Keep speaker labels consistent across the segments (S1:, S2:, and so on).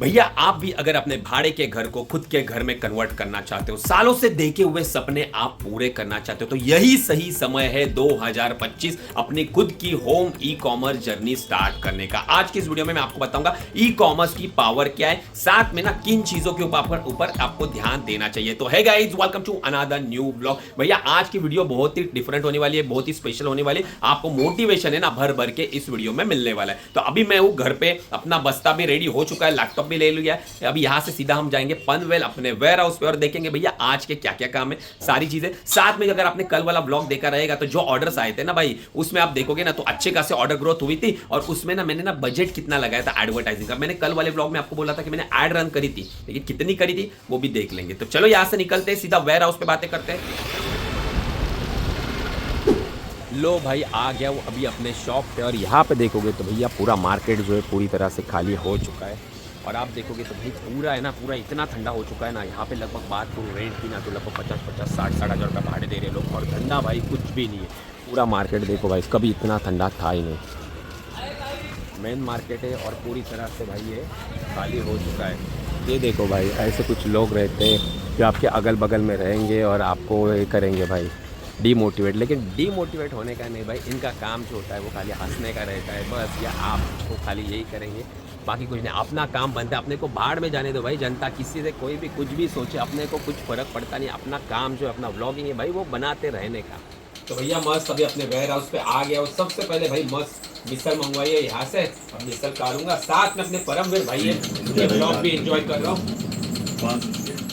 S1: भैया आप भी अगर अपने भाड़े के घर को खुद के घर में कन्वर्ट करना चाहते हो, सालों से देखे हुए सपने आप पूरे करना चाहते हो, तो यही सही समय है 2025 अपनी खुद की home e commerce journey start करने का। आज की इस वीडियो में मैं आपको बताऊंगा ई कॉमर्स की पावर क्या है, साथ में ना किन चीजों के ऊपर आपको ध्यान देना चाहिए। तो है guys, welcome to another new blog. भैया आज की वीडियो बहुत ही डिफरेंट होने वाली है, बहुत ही स्पेशल होने वाली है। आपको मोटिवेशन है ना भर भर के इस वीडियो में मिलने वाला है। तो अभी मैं हूँ घर पे, अपना बस्ता भी रेडी हो चुका है, लैपटॉप भी ले लिया है। अभी यहां से सीधा हम जाएंगे पनवेल अपने वेयर हाउस पे और देखेंगे भैया आज के क्या क्या काम है, सारी चीजें। साथ में अगर आपने कल वाला ब्लॉग देखा रहेगा तो जो ऑर्डर्स आए थे ना भाई, उसमें आप देखोगे ना तो अच्छे खासे ऑर्डर ग्रोथ हुई थी। और उसमें ना मैंने ना बजट कितना लगाया था एडवर्टाइजिंग का। मैंने कल वाले ब्लॉग में आपको बोला था कि मैंने एड रन करी थी, लेकिन कितनी करी थी वो भी देख लेंगे। तो चलो यहां से निकलते हैं, सीधा वेयर हाउस पे बातें करते हैं। लो भाई आ गया वो अभी अपने शॉप पे, और यहाँ पे देखोगे तो भैया पूरा मार्केट जो है पूरी तरह से खाली हो चुका है। और आप देखोगे तो भाई पूरा है ना, पूरा इतना ठंडा हो चुका है ना। यहाँ पे लगभग बात करूँ रेंट की ना तो लगभग 50-60 रुपये भाड़े दे रहे लोग, और ठंडा भाई कुछ भी नहीं है। पूरा मार्केट देखो भाई, कभी इतना ठंडा था ही नहीं। मेन मार्केट है और पूरी तरह से भाई ये खाली हो चुका है। ये देखो भाई, ऐसे कुछ लोग रहते हैं जो आपके अगल बगल में रहेंगे और आपको ये करेंगे भाई डीमोटिवेट। लेकिन डीमोटिवेट होने का नहीं भाई, इनका काम जो होता है वो खाली हंसने का रहता है बस, या आपको खाली यही करेंगे, बाकी कुछ नहीं। अपना काम बनता है, अपने को बाहर में जाने दो भाई। जनता किसी से कोई भी कुछ भी सोचे, अपने को कुछ फर्क पड़ता नहीं। अपना काम जो है, अपना व्लॉगिंग है भाई, वो बनाते रहने का। तो भैया मस्त अभी अपने वेयर हाउस पे आ गया और सबसे पहले भाई मस्त मिसल मंगवाई है यहाँ से, और मिसल काटूंगा। साथ में अपने परमवीर भाई है, ब्लॉग भी एंजॉय कर रहा हूँ।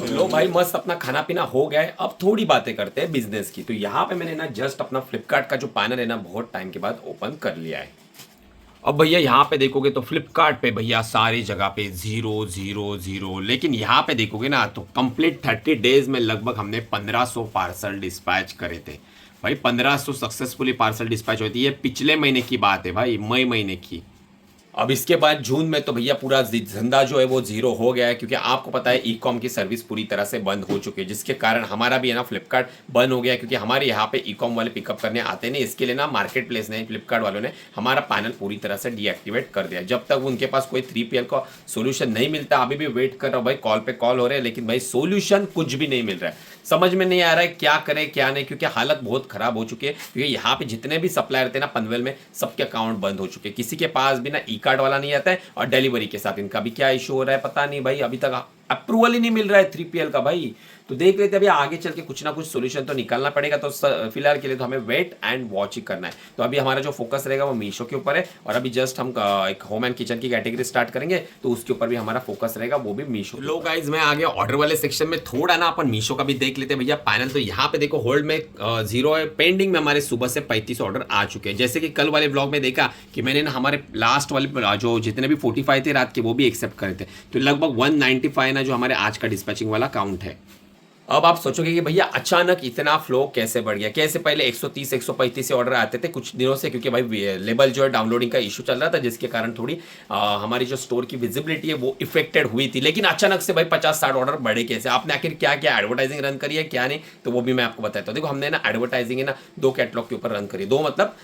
S1: लो भाई मस्त अपना खाना पीना हो गया है। अब थोड़ी बातें करते हैं बिजनेस की। तो यहाँ पे मैंने ना जस्ट अपना फ्लिपकार्ट का जो पैनल है ना बहुत टाइम के बाद ओपन कर लिया है। अब भैया यहाँ पे देखोगे तो फ्लिपकार्ट पे भैया सारी जगह पे 0 0 0, लेकिन यहाँ पे देखोगे ना तो कंप्लीट 30 डेज में लगभग हमने 1500 पार्सल डिस्पैच करे थे भाई। 1500 सक्सेसफुली पार्सल डिस्पैच होती है। पिछले महीने की बात है भाई, मई महीने की। अब इसके बाद जून में तो भैया पूरा धंधा जो है वो जीरो हो गया है, क्योंकि आपको पता है ई कॉम की सर्विस पूरी तरह से बंद हो चुकी है, जिसके कारण हमारा भी है ना फ्लिपकार्ट बंद हो गया है। क्योंकि हमारे यहाँ पे ई कॉम वाले पिकअप करने आते नहीं, इसके लिए ना मार्केट प्लेस ने, फ्लिपकार्ट वालों ने हमारा पैनल पूरी तरह से डीएक्टिवेट कर दिया। जब तक उनके पास कोई 3PL का सोल्यूशन नहीं मिलता, अभी भी वेट कर रहा हूँ भाई, कॉल पे कॉल हो रहे हैं, लेकिन भाई सोल्यूशन कुछ भी नहीं मिल रहा है। समझ में नहीं आ रहा है क्या करें क्या नहीं, क्योंकि हालत बहुत खराब हो चुकी है। क्योंकि यहाँ पे जितने भी सप्लायर थे ना पनवेल में, सबके अकाउंट बंद हो चुके हैं। किसी के पास भी ना ई कार्ड वाला नहीं आता है, और डिलीवरी के साथ इनका भी क्या इशू हो रहा है पता नहीं भाई। अभी तक अप्रूवल ही नहीं मिल रहा है 3PL का भाई। तो देख लेते अभी आगे चल के कुछ ना कुछ सोल्यूशन तो निकालना पड़ेगा। तो फिलहाल के लिए तो हमें वेट एंड वॉच ही करना है। तो अभी हमारा जो फोकस रहेगा वो मीशो के ऊपर है, और अभी जस्ट हम एक होम एंड किचन की कैटेगरी स्टार्ट करेंगे, तो उसके ऊपर भी हमारा फोकस रहेगा, वो भी मीशो। लो गाइज मैं आ गया ऑर्डर वाले सेक्शन में। थोड़ा ना अपन मीशो का भी देख लेते हैं भैया पैनल। तो यहाँ पे देखो होल्ड में 0 है, पेंडिंग में हमारे सुबह से 35 ऑर्डर आ चुके हैं। जैसे कि कल वाले ब्लॉग में देखा कि मैंने ना हमारे लास्ट वाले जो जितने भी 45 थे रात के, वो भी एक्सेप्ट करे थे। तो लगभग 195 ना जो हमारे आज का डिस्पैचिंग वाला काउंट है। अब आप सोचोगे कि भैया अचानक इतना फ्लो कैसे बढ़ गया, कैसे पहले 130 135 से ऑर्डर आते थे कुछ दिनों से, क्योंकि भाई लेबल जो है डाउनलोडिंग का इशू चल रहा था, जिसके कारण थोड़ी हमारी जो स्टोर की विजिबिलिटी है वो इफेक्टेड हुई थी। लेकिन अचानक से भाई 50-60 ऑर्डर बढ़े कैसे? आपने आखिर क्या क्या एडवर्टाइजिंग रन करी है क्या नहीं, तो वो भी मैं आपको बताता हूँ। देखो हमने ना एडवर्टाइजिंग है ना 2 कैटलॉग के ऊपर रन करी, 2 मतलब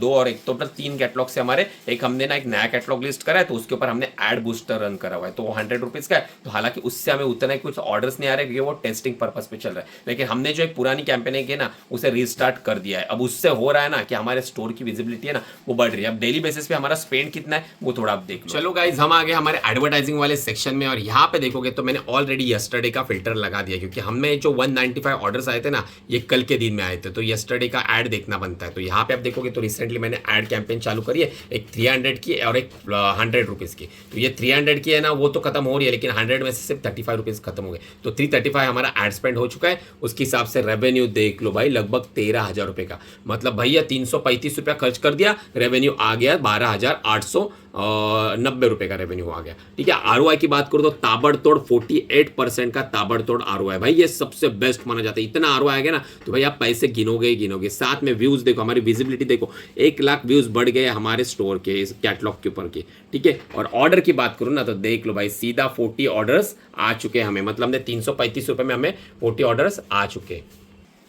S1: 2 और 1 टोटल 3 कैटलॉग से हमारे। एक हमने ना एक नया कैटलॉग लिस्ट करा है, तो उसके ऊपर हमने एड बूस्टर रन करा हुआ है, तो वो 100 रुपीज़ का है। तो हालांकि उससे हमें उतना कुछ ऑर्डर्स नहीं आ रहे, क्योंकि वो टेस्टिंग पर्पज पे चल रहा है। लेकिन हमने जो एक पुरानी कैंपेन की ना उसे रीस्टार्ट कर दिया है। अब उससे हो रहा है ना कि हमारे स्टोर की विजिबिलिटी है ना वो बढ़ रही है। अब डेली बेसिस पे हमारा स्पेंड कितना है वो थोड़ा आप देख लो। चलो गाइज हम आ गए हमारे एडवर्टाइजिंग वाले सेक्शन में, और यहाँ पे देखोगे तो मैंने ऑलरेडी यस्टरडे का फिल्टर लगा दिया, क्योंकि हमें जो 195 ऑर्डर्स आए थे ना ये कल के दिन में आए थे, तो यस्टरडे का एड देखना बनता है। तो यहाँ पे आप देखोगे तो रिसेंटली मैंने एड कैंपेन चालू करी है, एक 300 की और एक 100 रुपीज़ की। तो ये 300 की है ना वो तो खत्म हो रही है, लेकिन 100 में से सिर्फ 35 रुपीज़ खत्म हो गए। तो 335 हमारा एड स्पेंड हो चुका है। उसके हिसाब से रेवेन्यू देख लो भाई, लगभग 13,000 रुपए का। मतलब भैया 335 रुपया खर्च कर दिया, रेवेन्यू आ गया 12,890 रुपए का रेवेन्यू आ गया। ठीक है, आरओआई की बात करो तो ताबड़तोड़ 48% का ताबड़तोड़ आरओआई भाई, ये सबसे बेस्ट माना जाता है। इतना आरओआई आ गया ना तो भाई आप पैसे गिनोगे ही गिनोगे। साथ में व्यूज देखो, हमारी विजिबिलिटी देखो, 1 लाख व्यूज बढ़ गए हमारे स्टोर के इस कैटलॉग के ऊपर के। ठीक है, और ऑर्डर की बात करूँ ना तो देख लो भाई सीधा 40 ऑर्डर्स आ चुके हैं हमें। मतलब हमने 335 रुपए में हमें 40 ऑर्डर्स आ चुके हैं।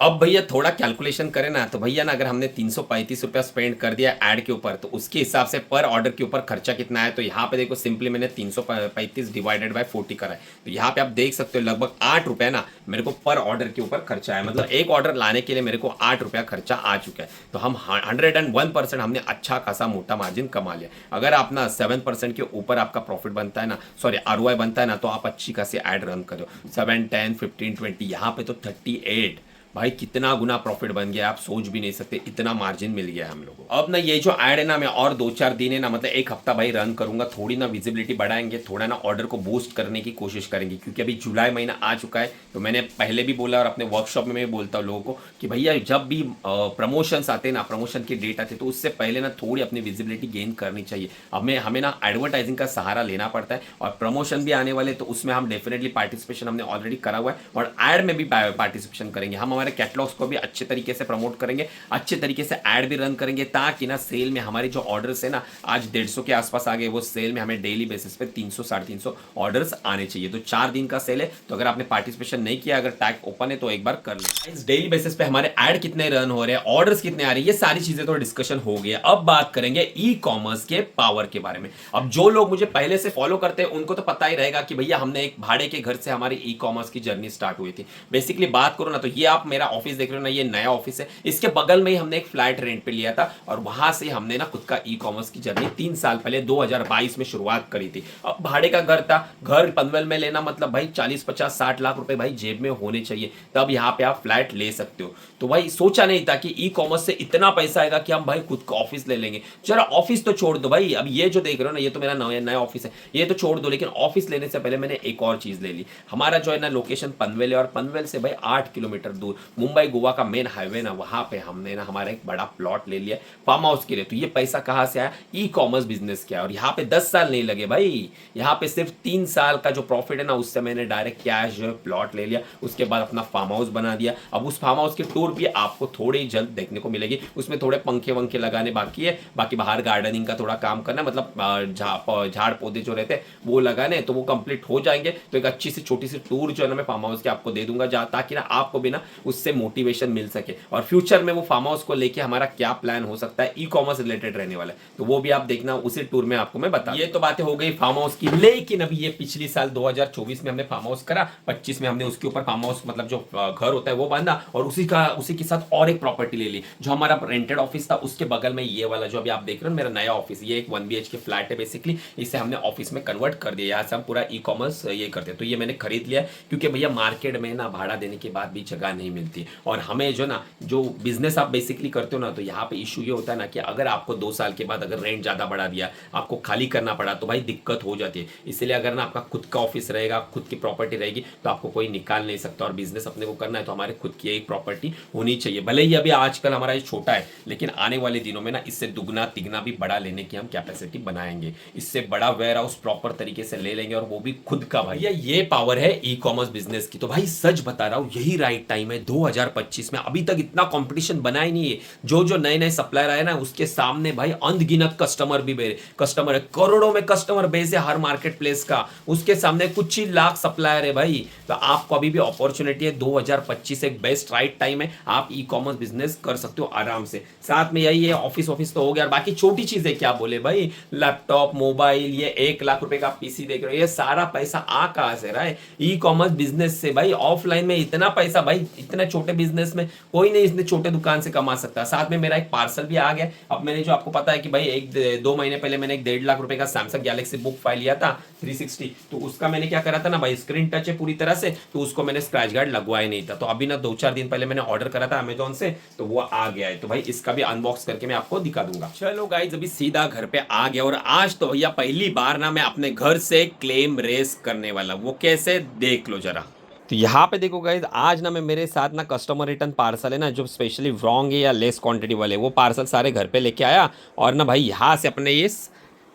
S1: अब भैया थोड़ा कैलकुलेशन करें ना तो भैया ना, अगर हमने 335 रुपया स्पेंड कर दिया ऐड के ऊपर, तो उसके हिसाब से पर ऑर्डर के ऊपर खर्चा कितना है। तो यहाँ पे देखो सिंपली मैंने 335 डिवाइडेड बाय 40 करा है, तो यहाँ पे आप देख सकते हो लगभग 8 रुपये ना मेरे को पर ऑर्डर के ऊपर खर्चा है। मतलब एक ऑर्डर लाने के लिए मेरे को 8 रुपया खर्चा आ चुका है। तो हम 101% हमने अच्छा खासा मोटा मार्जिन कमा लिया। अगर आप ना 7% के ऊपर आपका प्रॉफिट बनता है ना, सॉरी ROI बनता है ना, तो आप अच्छी खासी ऐड रन करो। 7, 10, 15, 20, यहाँ पे तो 38 भाई कितना गुना प्रॉफिट बन गया, आप सोच भी नहीं सकते, इतना मार्जिन मिल गया हम लोगों को। अब ना ये जो ऐड है ना, मैं और 2-4 दिन है ना, मतलब एक हफ्ता भाई रन करूंगा, थोड़ी ना विजिबिलिटी बढ़ाएंगे, थोड़ा ना ऑर्डर को बूस्ट करने की कोशिश करेंगे, क्योंकि अभी जुलाई महीना आ चुका है। तो मैंने पहले भी बोला और अपने वर्कशॉप में मैं बोलता हूँ लोगों को कि भैया जब भी प्रमोशंस आते हैं ना, प्रमोशन की डेट आते, तो उससे पहले ना थोड़ी अपनी विजिबिलिटी गेन करनी चाहिए। हमें ना एडवर्टाइजिंग का सहारा लेना पड़ता है, और प्रमोशन भी आने वाले, तो उसमें हम डेफिनेटली पार्टिसिपेशन हमने ऑलरेडी करा हुआ है, और एड में भी पार्टिसिपेशन करेंगे। हम हमारे कैटलॉग्स को भी अच्छे तरीके से प्रमोट करेंगे, अच्छे तरीके से ऐड भी रन करेंगे, ताकि ना सेल में हमारे जो ऑर्डर्स है ना, आज 150 के आसपास आ गए, वो सेल में हमें डेली बेसिस पे 300 350 ऑर्डर्स आने चाहिए। तो 4 दिन का सेल है, तो अगर आपने पार्टिसिपेशन नहीं किया, अगर टैग ओपन है तो एक बार कर लो। इस डेली बेसिस पे हमारे ऐड कितने रन हो रहे हैं, ऑर्डर्स कितने आ रहे हैं, ये सारी चीजें तो डिस्कशन हो गया। अब बात करेंगे ई कॉमर्स के पावर के बारे में। अब जो लोग मुझे पहले से फॉलो करते हैं उनको तो पता ही रहेगा कि भैया हमने एक भाड़े के घर से हमारी ई कॉमर्स की जर्नी स्टार्ट हुई थी। बेसिकली बात करो ना, तो ये आप मेरा ऑफिस देख रहे हो ना, ये नया ऑफिस है, इसके बगल में ही हमने एक फ्लैट रेंट पे लिया था, और वहां से हमने ना खुद का ई कॉमर्स की जर्नी 3 साल पहले 2022 में शुरुआत करी थी। अब भाड़े का घर था, घर पनवेल में लेना मतलब भाई 40, 50, 60 लाख रुपए भाई जेब में होने चाहिए, तब यहाँ पे आप फ्लैट ले सकते हो। तो भाई सोचा नहीं था कि ई कॉमर्स से इतना पैसा आएगा कि हम भाई खुद का ऑफिस ले लेंगे। जरा ऑफिस तो छोड़ दो भाई, अब ये जो देख रहे हो ना, ये तो मेरा नया ऑफिस है, ये तो छोड़ दो, लेकिन ऑफिस लेने से पहले मैंने एक और चीज ले ली। हमारा जो है ना लोकेशन पनवेल है, और पनवेल से भाई 8 किलोमीटर दूर मुंबई गोवा का मेन हाईवे ना, वहां पे हमने ना हमारा एक बड़ा प्लॉट ले लिया फार्म हाउस के लिए। तो ये पैसा कहां से आया, ई कॉमर्स बिजनेस किया, और यहाँ पे 10 साल नहीं लगे भाई, यहाँ पे सिर्फ 3 साल का जो प्रॉफिट है ना, उससे मैंने डायरेक्ट कैश जो है प्लॉट ले लिया, उसके बाद अपना फार्म हाउस बना दिया। अब उस फार्म हाउस की टूर भी आपको थोड़ी जल्द देखने को मिलेगी, उसमें थोड़े पंखे वंखे लगाने बाकी है, बाकी बाहर गार्डनिंग का थोड़ा काम करना, मतलब झाड़ पौधे जो रहते हैं वो लगाने, तो वो कंप्लीट हो जाएंगे। तो एक अच्छी सी छोटी सी टूर जो है ना मैं फार्म हाउस की आपको दे दूंगा, ताकि ना आपको भी ना उससे मोटिवेशन मिल सके, और फ्यूचर में वो फार्म हाउस को लेके हमारा क्या प्लान हो सकता है, ई कॉमर्स रिलेटेड रहने वाला है, तो वो भी आप देखना उसी टूर में आपको मैं बता। ये तो बातें हो गई फार्म हाउस की, लेकिन अभी ये पिछली साल 2024 में हमने फार्म हाउस करा, 25 में हमने उसके ऊपर फार्म हाउस मतलब जो घर होता है वो बांधा, और उसी के साथ और एक प्रॉपर्टी ले ली। जो हमारा रेंटेड ऑफिस था उसके बगल में ये वाला जो अभी आप देख रहे हो मेरा नया ऑफिस, ये एक 1 BHK फ्लैट है बेसिकली, इसे हमने ऑफिस में कन्वर्ट कर दिया। यहाँ से हम पूरा ई कॉमर्स ये करते हैं। तो ये मैंने खरीद लिया, क्योंकि भैया मार्केट में ना भाड़ा देने के बाद भी जगह नहीं मिलती, और हमें जो ना जो बिजनेस आप बेसिकली करते हो ना, तो यहाँ पे इशू ये होता है ना कि अगर आपको 2 साल के बाद अगर रेंट ज्यादा बढ़ा दिया, आपको खाली करना पड़ा, तो भाई दिक्कत हो जाती है। इसलिए अगर ना आपका खुद का ऑफिस रहेगा, खुद की प्रॉपर्टी रहेगी, तो आपको कोई निकाल नहीं सकता, और बिजनेस अपने को करना है तो हमारे खुद की एक प्रॉपर्टी होनी चाहिए। भले ही अभी आजकल हमारा ये छोटा है, लेकिन आने वाले दिनों में ना इससे दुगना तिगना भी बड़ा लेने की हम कैपेसिटी बनाएंगे, इससे बड़ा वेयर हाउस प्रॉपर तरीके से ले लेंगे, और वो भी खुद का। भाई ये पावर है ई कॉमर्स बिजनेस की। तो भाई सच बता रहा हूं, यही राइट टाइम है 2025 में। अभी तक इतना कंपटीशन बना ही नहीं है, जो नए सप्लायर आए ना उसके सामने भाई अनगिनत कस्टमर है, करोड़ों में कस्टमर बेस है हर मार्केट प्लेस का, उसके सामने कुछ ही लाख सप्लायर है भाई। तो आपको अभी भी अपॉर्चुनिटी है, 2025 एक बेस्ट राइट टाइम है, आप ई कॉमर्स बिजनेस कर सकते हो आराम से। साथ में यही है, ऑफिस तो हो गया, और बाकी छोटी चीजें क्या बोले भाई, लैपटॉप, मोबाइल, ये 1 लाख रुपए का पीसी देख रहे हो, ये सारा पैसा आ कहां से रहा है, ई कॉमर्स बिजनेस से भाई। ऑफलाइन में इतना पैसा भाई, इतने छोटे बिजनेस में कोई नहीं इतने छोटे दुकान से कमा सकता। साथ में मेरा एक पार्सल भी आ गया। अब मैंने जो आपको पता है कि भाई 2 महीने पहले मैंने एक 1.5 लाख रुपए का सैमसंग गैलेक्सी बुक फाइल लिया था 360, तो उसका मैंने क्या करा था ना भाई, स्क्रीन टच है पूरी तरह से, तो उसको मैंने स्क्रैच गार्ड लगवाया नहीं था। तो अभी ना 2-4 दिन पहले मैंने ऑर्डर करा था अमेजोन से, तो वो आ गया है। तो भाई इसका भी अनबॉक्स करके मैं आपको दिखा दूंगा। चलो गाइस, अभी सीधा घर पे आ गया, और आज तो भैया पहली बार ना मैं अपने घर से क्लेम रेस करने वाला। वो कैसे, देख लो जरा। तो यहाँ पे देखो गाइज, आज ना मैं मेरे साथ ना कस्टमर रिटर्न पार्सल है ना, जो स्पेशली रॉन्ग है या लेस क्वांटिटी वाले, वो पार्सल सारे घर पे लेके आया, और ना भाई यहाँ से अपने ये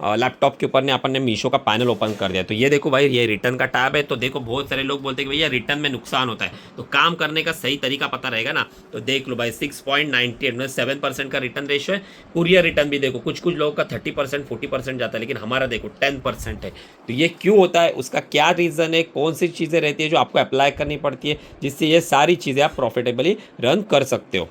S1: लैपटॉप के ऊपर ने अपन ने मीशो का पैनल ओपन कर दिया। तो ये देखो भाई, ये रिटर्न का टैब है। तो देखो बहुत सारे लोग बोलते हैं कि भैया रिटर्न में नुकसान होता है, तो काम करने का सही तरीका पता रहेगा ना। तो देख लो भाई 6.98 मतलब 7% का रिटर्न रेशियो है। कुरियर रिटर्न भी देखो, कुछ कुछ लोगों का 30% 40% जाता है, लेकिन हमारा देखो 10% है। तो ये क्यों होता है, उसका क्या रीज़न है, कौन सी चीज़ें रहती है जो आपको अप्लाई करनी पड़ती है, जिससे ये सारी चीज़ें आप प्रॉफिटेबली रन कर सकते हो।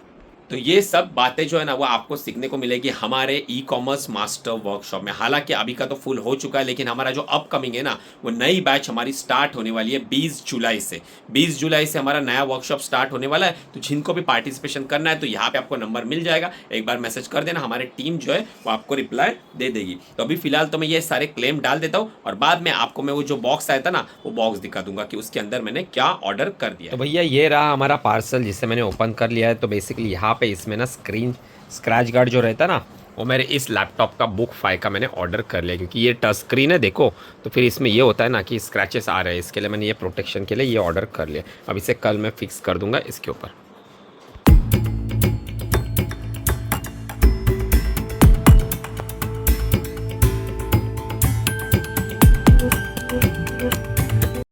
S1: तो ये सब बातें जो है ना वो आपको सीखने को मिलेगी हमारे ई कॉमर्स मास्टर वर्कशॉप में। हालांकि अभी का तो फुल हो चुका है, लेकिन हमारा जो अपकमिंग है ना वो नई बैच हमारी स्टार्ट होने वाली है 20 जुलाई से। 20 जुलाई से हमारा नया वर्कशॉप स्टार्ट होने वाला है। तो जिनको भी पार्टिसिपेशन करना है तो यहाँ पे आपको नंबर मिल जाएगा, एक बार मैसेज कर देना, हमारी टीम जो है वो आपको रिप्लाई दे देगी। तो अभी फिलहाल तो मैं ये सारे क्लेम डाल देता हूँ, और बाद में आपको मैं वो जो बॉक्स आया था ना वो बॉक्स दिखा दूंगा कि उसके अंदर मैंने क्या ऑर्डर कर दिया। तो भैया ये रहा हमारा पार्सल जिसे मैंने ओपन कर लिया है। तो बेसिकली यहाँ पे इसमें ना स्क्रीन स्क्रैच गार्ड जो रहता है ना वो मेरे इस लैपटॉप का बुक 5 का मैंने ऑर्डर कर लिया, क्योंकि ये टच स्क्रीन है देखो। तो फिर इसमें ये होता है ना कि स्क्रैचेस आ रहे हैं, इसके लिए मैंने ये प्रोटेक्शन के लिए ये ऑर्डर कर लिया। अब इसे कल मैं फिक्स कर दूंगा इसके ऊपर।